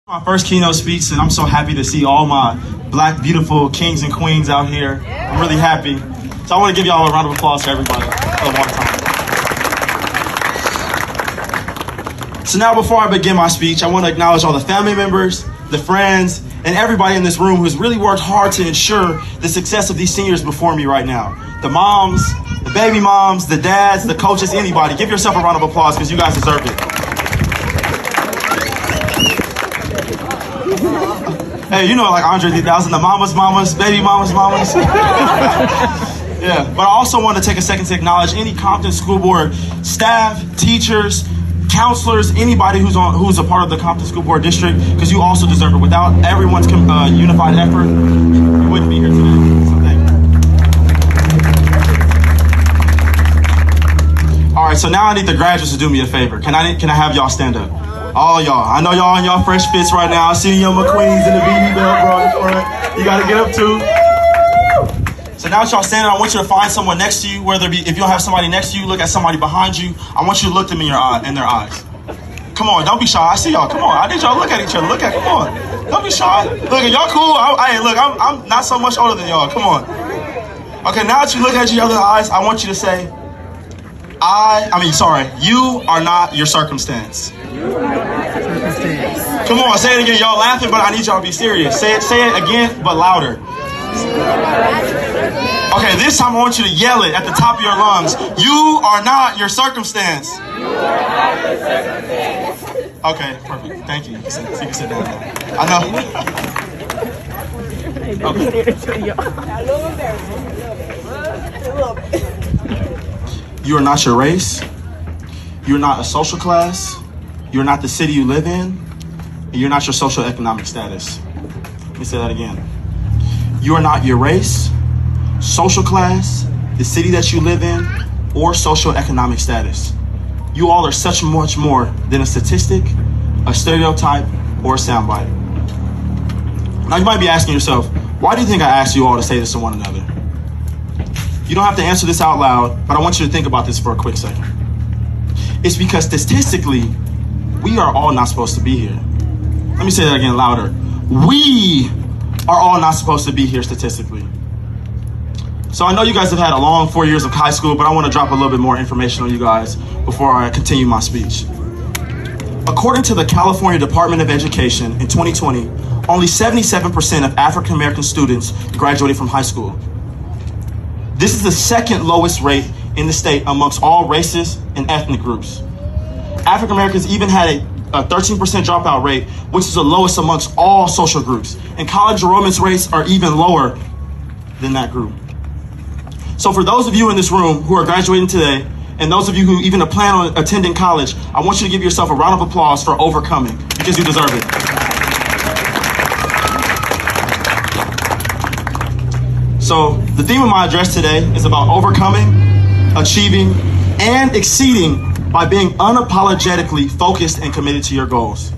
My first keynote speech, and I'm so happy to see all my black, beautiful kings and queens out here. I'm really happy. So I want to give y'all a round of applause for everybody for one time. So now before I begin my speech, I want to acknowledge all the family members, the friends, and everybody in this room who's really worked hard to ensure the success of these seniors before me right now. The moms, the baby moms, the dads, the coaches, anybody. Give yourself a round of applause because you guys deserve it. Hey, you know, like Andre 3000, the mamas, baby mamas. Yeah, but I also want to take a second to acknowledge any Compton School Board staff, teachers, counselors, anybody who's a part of the Compton School Board District, because you also deserve it. Without everyone's unified effort, you wouldn't be here today. So thank you. All right, so now I need the graduates to do me a favor. Can I have y'all stand up? All y'all. I know y'all in y'all fresh fits right now. I see young McQueens in the BB belt, bro, in front. You gotta get up too. So now that y'all standing, I want you to find someone next to you, whether it be, if you don't have somebody next to you, look at somebody behind you. I want you to look them in their eyes. Come on, don't be shy. I see y'all. Come on. I need y'all to look at each other. Come on. Don't be shy. Look, y'all cool. I'm not so much older than y'all. Come on. Okay, now that you look at each other's eyes, I want you to say, you are not your circumstance. Come on, say it again. Y'all laughing, but I need y'all to be serious. Say it again, but louder. Okay, this time I want you to yell it at the top of your lungs. You are not your circumstance. Okay, perfect. Thank you. So you can sit down now. I know. Okay. You are not your race. You're not a social class. You're not the city you live in. And you're not your socioeconomic status. Let me say that again. You are not your race, social class, the city that you live in, or socioeconomic status. You all are such much more than a statistic, a stereotype, or a soundbite. Now you might be asking yourself, why do you think I asked you all to say this to one another? You don't have to answer this out loud, but I want you to think about this for a quick second. It's because statistically, we are all not supposed to be here. Let me say that again louder. We are all not supposed to be here statistically. So I know you guys have had a long 4 years of high school, but I want to drop a little bit more information on you guys before I continue my speech. According to the California Department of Education in 2020, only 77% of African American students graduated from high school. This is the second lowest rate in the state amongst all races and ethnic groups. African Americans even had a 13% dropout rate, which is the lowest amongst all social groups. And college enrollment rates are even lower than that group. So for those of you in this room who are graduating today, and those of you who even plan on attending college, I want you to give yourself a round of applause for overcoming, because you deserve it. So the theme of my address today is about overcoming, achieving, and exceeding by being unapologetically focused and committed to your goals.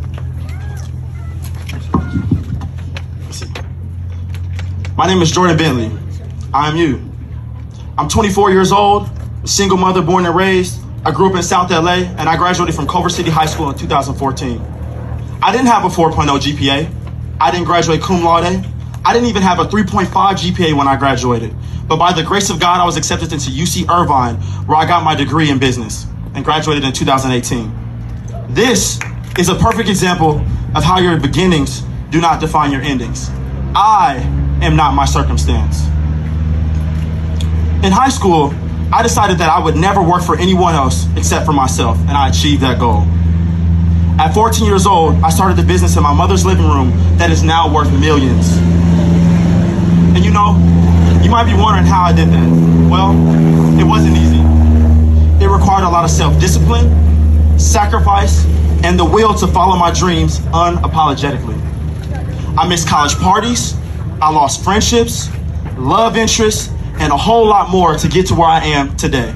My name is Jordan Bentley. I am you. I'm 24 years old, a single mother born and raised. I grew up in South LA, and I graduated from Culver City High School in 2014. I didn't have a 4.0 GPA. I didn't graduate cum laude. I didn't even have a 3.5 GPA when I graduated. But by the grace of God, I was accepted into UC Irvine, where I got my degree in business and graduated in 2018. This is a perfect example of how your beginnings do not define your endings. I am not my circumstance. In high school, I decided that I would never work for anyone else except for myself, and I achieved that goal. At 14 years old, I started a business in my mother's living room that is now worth millions. And you know, you might be wondering how I did that. Well, it wasn't easy. It required a lot of self-discipline, sacrifice, and the will to follow my dreams unapologetically. I missed college parties, I lost friendships, love interests, and a whole lot more to get to where I am today.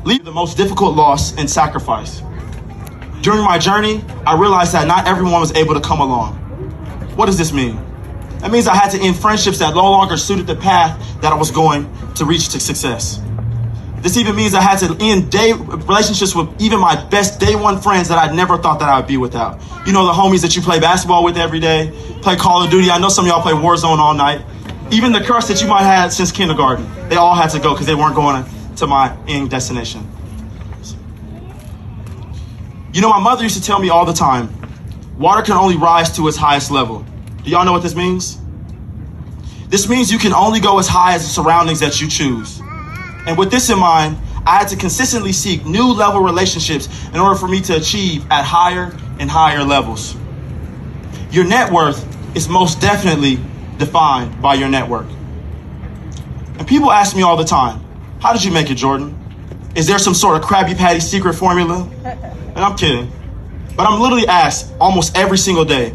Leave the most difficult loss and sacrifice. During my journey, I realized that not everyone was able to come along. What does this mean? That means I had to end friendships that no longer suited the path that I was going to reach to success. This even means I had to end relationships with even my best day one friends that I never thought that I would be without. You know, the homies that you play basketball with every day, play Call of Duty. I know some of y'all play Warzone all night. Even the crush that you might have had since kindergarten, they all had to go because they weren't going to my end destination. You know, my mother used to tell me all the time, water can only rise to its highest level. Do y'all know what this means? This means you can only go as high as the surroundings that you choose. And with this in mind, I had to consistently seek new level relationships in order for me to achieve at higher and higher levels. Your net worth is most definitely defined by your network. And people ask me all the time, how did you make it, Jordan? Is there some sort of Krabby Patty secret formula? And I'm kidding. But I'm literally asked almost every single day,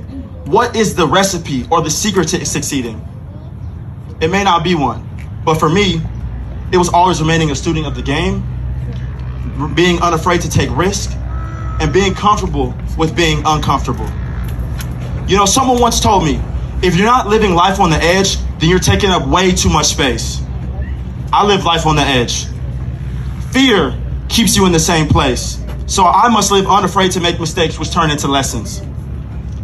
what is the recipe or the secret to succeeding? It may not be one, but for me, it was always remaining a student of the game, being unafraid to take risk, and being comfortable with being uncomfortable. You know, someone once told me, if you're not living life on the edge, then you're taking up way too much space. I live life on the edge. Fear keeps you in the same place. So I must live unafraid to make mistakes which turn into lessons.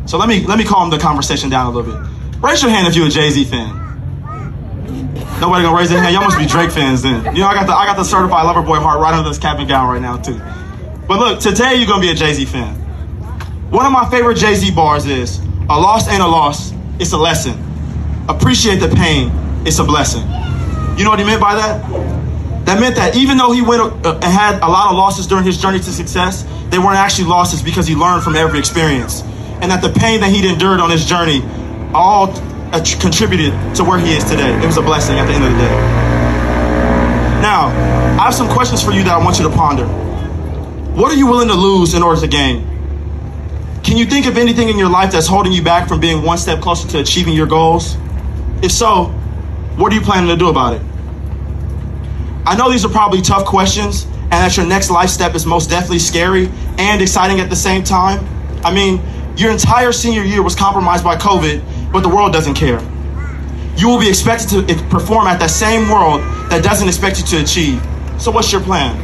So let me calm the conversation down a little bit. Raise your hand if you're a Jay-Z fan. Nobody gonna raise their hand. Y'all must be Drake fans then. You know, I got the certified lover boy heart right under this cap and gown right now too. But look, today you're gonna be a Jay-Z fan. One of my favorite Jay-Z bars is, a loss ain't a loss, it's a lesson. Appreciate the pain, it's a blessing. You know what he meant by that? That meant that even though he went and had a lot of losses during his journey to success, they weren't actually losses because he learned from every experience. And that the pain that he'd endured on his journey all contributed to where he is today. It was a blessing at the end of the day. Now, I have some questions for you that I want you to ponder. What are you willing to lose in order to gain? Can you think of anything in your life that's holding you back from being one step closer to achieving your goals? If so, what are you planning to do about it? I know these are probably tough questions, and that your next life step is most definitely scary and exciting at the same time. I mean, your entire senior year was compromised by COVID, but the world doesn't care. You will be expected to perform at that same world that doesn't expect you to achieve. So what's your plan?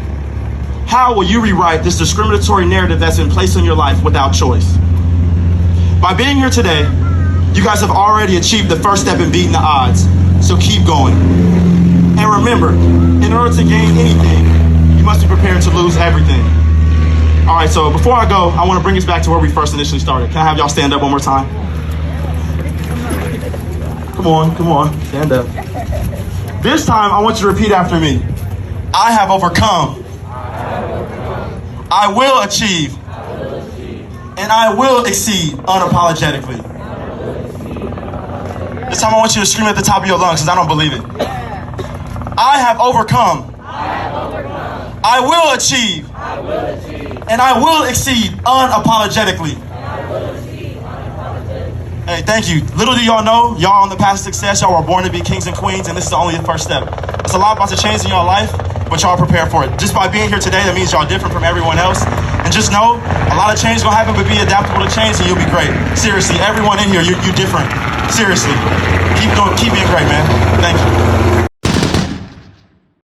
How will you rewrite this discriminatory narrative that's in place in your life without choice? By being here today, you guys have already achieved the first step in beating the odds, so keep going. And remember, in order to gain anything, you must be prepared to lose everything. All right, so before I go, I want to bring us back to where we first initially started. Can I have y'all stand up one more time? Come on, stand up. This time, I want you to repeat after me. I have overcome. I will achieve. And I will exceed unapologetically. This time, I want you to scream at the top of your lungs because I don't believe it. I have overcome. I will achieve. And I will exceed unapologetically. Hey, thank you. Little do y'all know, y'all on the path of success, y'all were born to be kings and queens, and this is only the first step. It's a lot about to change in your life, but y'all are prepared for it. Just by being here today, that means y'all different from everyone else. And just know, a lot of change is gonna happen, but be adaptable to change and you'll be great. Seriously, everyone in here, you're different. Seriously. Keep being great, man. Thank you.